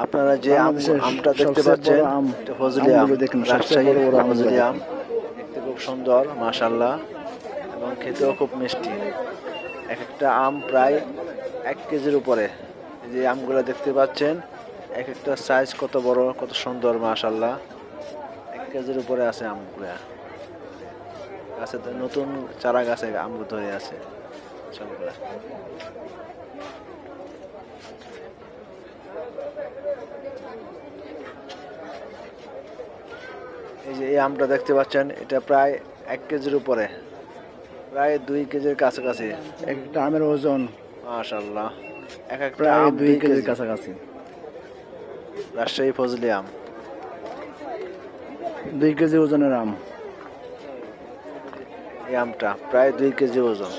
আপনারা যে আমটা দেখতে পাচ্ছেন এটা ফজলি আম, রাজশাহীর ফজলি আম। দেখতে খুব সুন্দর মাশাআল্লাহ, এবং খেতেও খুব মিষ্টি। এক একটা আম প্রায় 1 কেজির উপরে। যে আমগুলো দেখতে পাচ্ছেন এক একটা সাইজ কত বড়, কত সুন্দর মাশাআল্লাহ। 1 কেজির উপরে আছে আমগুলা। গাছে নতুন চারা গাছে আম ধরে আছে সবগুলা। এই যে এই আমটা দেখতে পাচ্ছেন এটা প্রায় 1 কেজির উপরে, প্রায় 2 কেজির কাছাকাছি। একটা আমের ওজন মাশাআল্লাহ, এক একটা প্রায় আম 2 2 কেজির কেজি। কাছাকাছি। রাজশাহী ফজলি আম 2 কেজি ওজনের আম। এই আমটা প্রায় 2 কেজি ওজন।